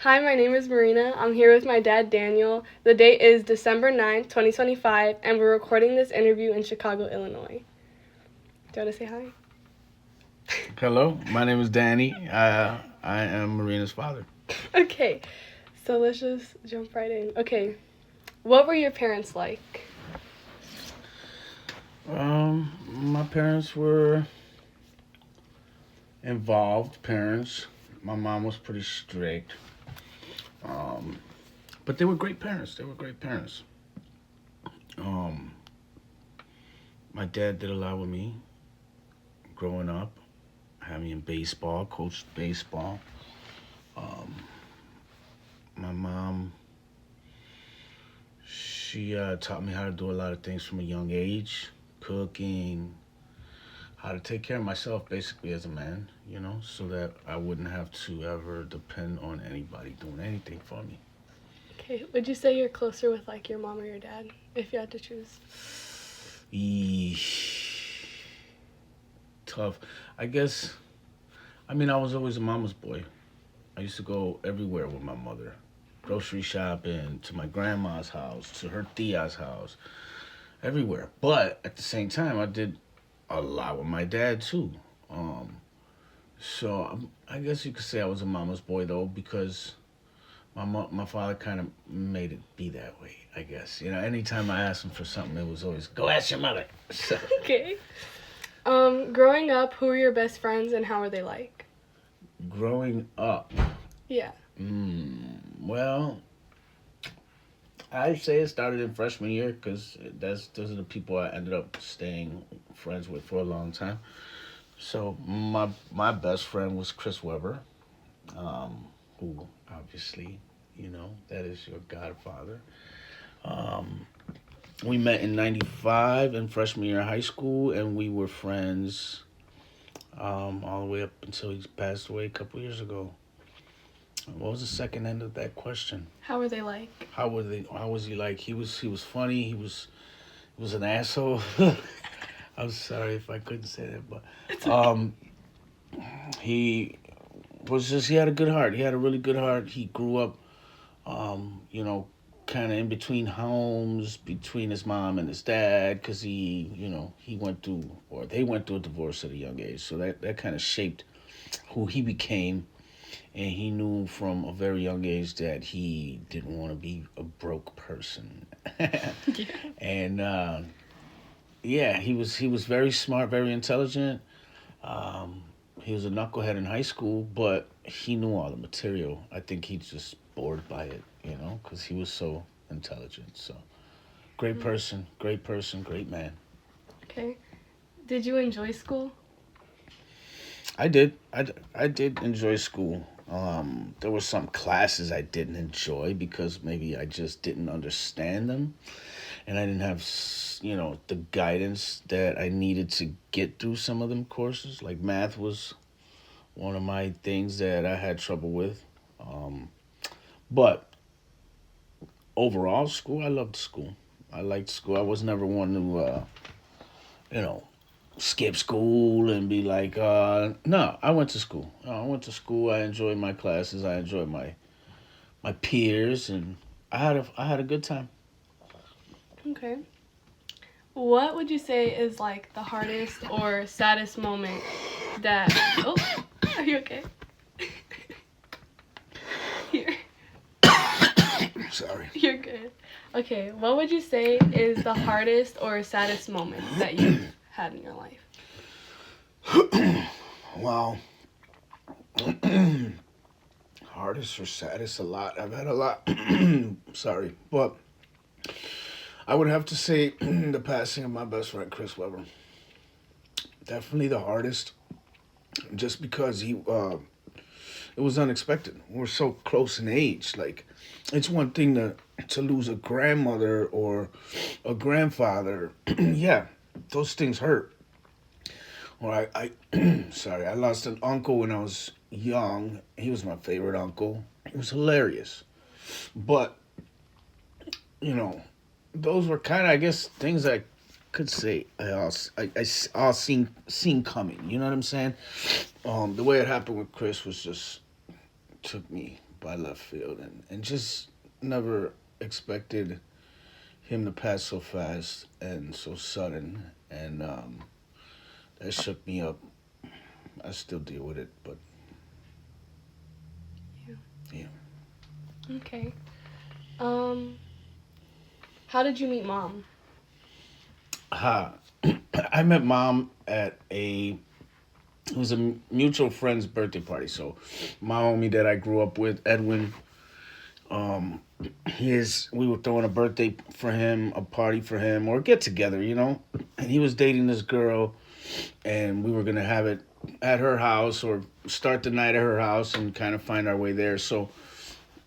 Hi, my name is Mahryna. I'm here with my dad, Daniel. The date is December 9th, 2025, and we're recording this interview in Chicago, Illinois. Do you want to say hi? Hello, my name is Danny. I am Marina's father. Okay, so let's just jump right in. Okay, what were your parents like? My parents were involved parents. My mom was pretty strict. Um, but they were great parents. They were great parents. Um, my dad did a lot with me growing up. Had me in baseball, coached baseball. Um, my mom, she taught me how to do a lot of things from a young age, cooking, how to take care of myself basically as a man, so that I wouldn't have to ever depend on anybody doing anything for me. Okay, would you say you're closer with like your mom or your dad if you had to choose? Eesh. Tough. I guess, I was always a mama's boy. I used to go everywhere with my mother. Grocery shopping, to my grandma's house, to her tia's house, everywhere. But at the same time, I did a lot with my dad too. Um, so I guess you could say I was a mama's boy though, because my father kind of made it be that way. I guess anytime I asked him for something, it was always go ask your mother. So Okay. Growing up, who were your best friends and how were they like? growing up, Yeah. well, I'd say it started in freshman year because those are the people I ended up staying friends with for a long time. So my best friend was Chris Webber, who obviously that is your godfather. Um, we met in '95 in freshman year of high school, and we were friends all the way up until he passed away a couple years ago. What was the second end of that question? How were they like? How were they? How was he like? He was funny. He was an asshole. I'm sorry if I couldn't say that, but It's okay. um, he had a good heart. He had a really good heart. He grew up, you know, kind of in between homes, between his mom and his dad, because he went through, or they went through a divorce at a young age. So that kind of shaped who he became, and he knew from a very young age that he didn't want to be a broke person. Yeah. And yeah, he was very smart, very intelligent. Um, he was a knucklehead in high school, but he knew all the material. I think he just bored by it, because he was so intelligent. So great person, great man. Okay. Did you enjoy school? I did enjoy school. There were some classes I didn't enjoy because maybe I just didn't understand them, and I didn't have the guidance that I needed to get through some of them courses. Like math was one of my things that I had trouble with. Um, but overall, school, I loved school. I liked school. I was never one to, you know, skip school and be like, no, I went to school. I went to school. I enjoyed my classes. I enjoyed my peers, and I had a good time. Okay. What would you say is like the hardest or saddest moment that. Oh, are you okay? Here. Sorry. You're good. Okay, what would you say is the hardest or saddest moment that you've had in your life? Wow. Hardest or saddest, a lot. I've had a lot. Sorry, but I would have to say the passing of my best friend Chris Webber. Definitely the hardest, just because it was unexpected. We're so close in age. Like, it's one thing to lose a grandmother or a grandfather. Yeah, those things hurt. Or sorry, I lost an uncle when I was young. He was my favorite uncle. He was hilarious. But you know, those were kind of, I guess, things I could say all seen coming. You know what I'm saying? The way it happened with Chris was just took me by left field, and just never expected him to pass so fast and so sudden, and that shook me up. I still deal with it, but Yeah. yeah. Okay. Um, how did you meet mom? Ha. I met mom at it was a mutual friend's birthday party. So my homie that I grew up with, Edwin, um, we were throwing a birthday for him, a party for him, or get together, and he was dating this girl, and we were gonna have it at her house or start the night at her house and kind of find our way there. So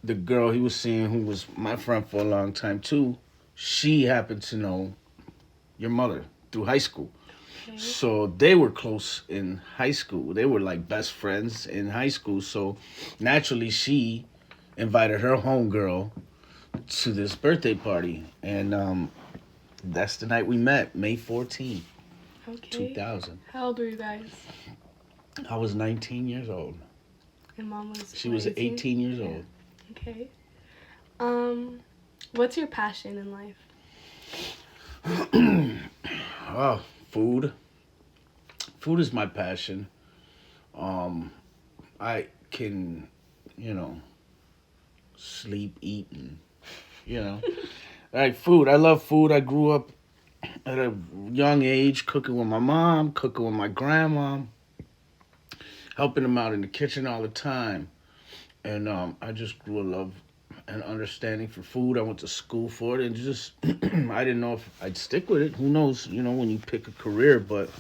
the girl he was seeing, who was my friend for a long time too, she happened to know your mother through high school. Okay. So they were close in high school. They were like best friends in high school. So naturally, she invited her homegirl to this birthday party. And that's the night we met, May 14th, Okay. 2000. How old were you guys? I was 19 years old. And mom was She what, was 18 years old. Okay. Um, what's your passion in life? Oh, food. Food is my passion. Um, I can, you know, sleep, eat, and you know, like food. I love food. I grew up at a young age cooking with my mom, cooking with my grandma, helping them out in the kitchen all the time, and I just grew a love and understanding for food. I went to school for it, and just I didn't know if I'd stick with it. Who knows? When you pick a career, but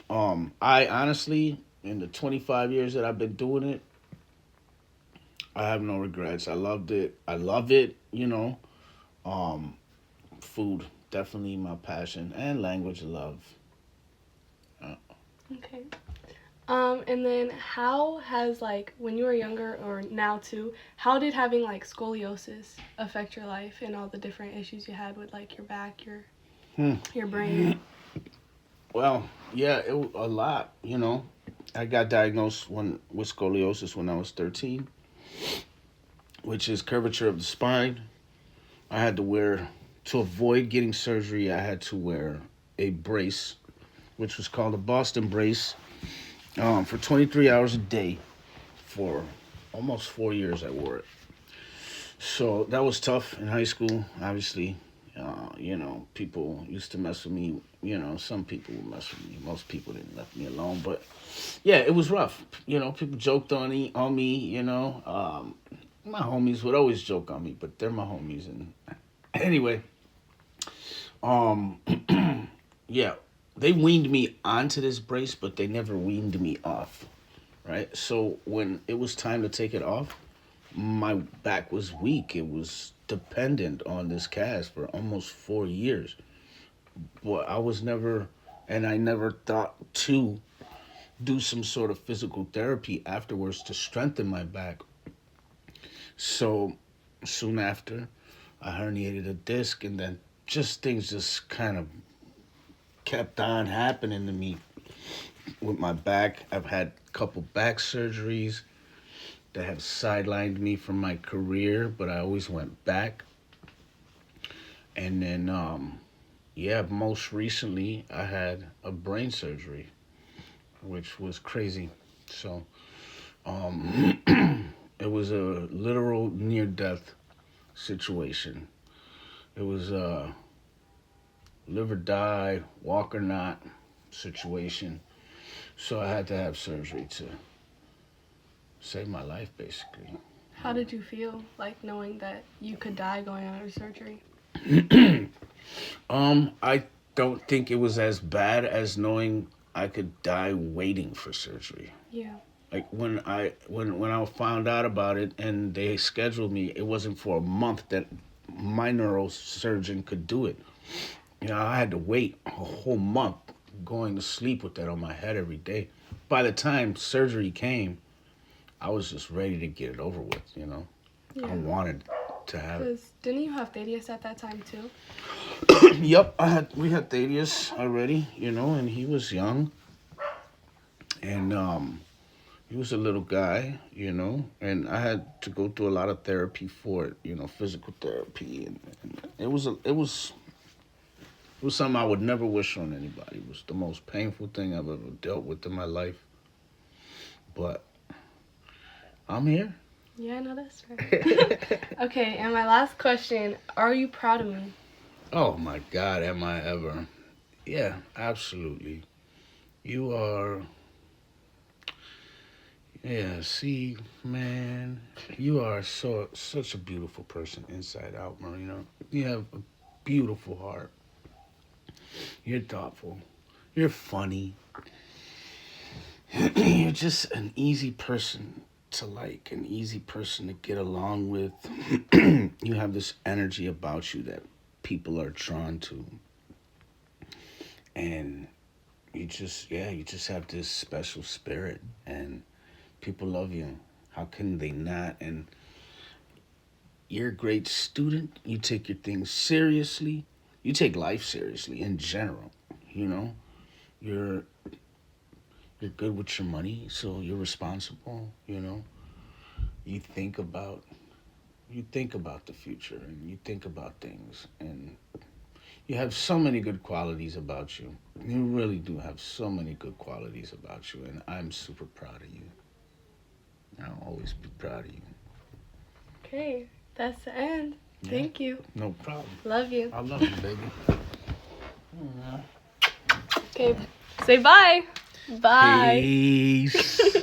I honestly, in the 25 years that I've been doing it, I have no regrets. I loved it. I love it. Um, food definitely my passion and language love. Uh, Okay. And then how has like when you were younger or now too, how did having like scoliosis affect your life and all the different issues you had with like your back, hmm. your brain? Well, yeah, a lot. I got diagnosed with scoliosis when I was 13, which is curvature of the spine. I had to wear to avoid getting surgery. I had to wear a brace, which was called a Boston brace, for 23 hours a day for almost 4 years. I wore it. So that was tough in high school, obviously. People used to mess with me. Some people would mess with me. Most people didn't let me alone. But yeah, it was rough. People joked on me. My homies would always joke on me, but they're my homies. And anyway, um, yeah, they weaned me onto this brace, but they never weaned me off. Right. So when it was time to take it off, my back was weak. It was dependent on this cast for almost 4 years. But I never thought to do some sort of physical therapy afterwards to strengthen my back. So soon after, I herniated a disc, and then things just kind of kept on happening to me with my back. I've had a couple back surgeries that have sidelined me from my career, but I always went back. And then, yeah, most recently I had a brain surgery, which was crazy. So, um, it was a literal near death situation. It was a live or die, walk or not situation. So I had to have surgery to save my life, basically. How did you feel like knowing that you could die going under surgery? I don't think it was as bad as knowing I could die waiting for surgery. Yeah. Like when I found out about it and they scheduled me, it wasn't for a month that my neurosurgeon could do it. I had to wait a whole month going to sleep with that on my head every day. By the time surgery came, I was just ready to get it over with. Yeah. I wanted to have it. Because didn't you have Thaddeus at that time too? Yep, we had Thaddeus already, and he was young. And he was a little guy, and I had to go through a lot of therapy for it, physical therapy, and it was something I would never wish on anybody. It was the most painful thing I've ever dealt with in my life. But I'm here. Yeah, no, that's right. Okay, and my last question, are you proud of me? Oh my God, am I ever? Yeah, absolutely. You are. Yeah, see, man, you are such a beautiful person inside out, Marina. You have a beautiful heart. You're thoughtful. You're funny. You're just an easy person to like, an easy person to get along with. You have this energy about you that people are drawn to. And you just have this special spirit and people love you. How can they not? And you're a great student. You take your things seriously. You take life seriously in general. You know, you're you're good with your money, so you're responsible. You think about you think about the future and you think about things and you have so many good qualities about you. You really do have so many good qualities about you, and I'm super proud of you. I'll always be proud of you. Okay, that's the end. Yeah, Thank you. no problem. Love you. I love you, baby. Okay, say bye. Bye. Peace.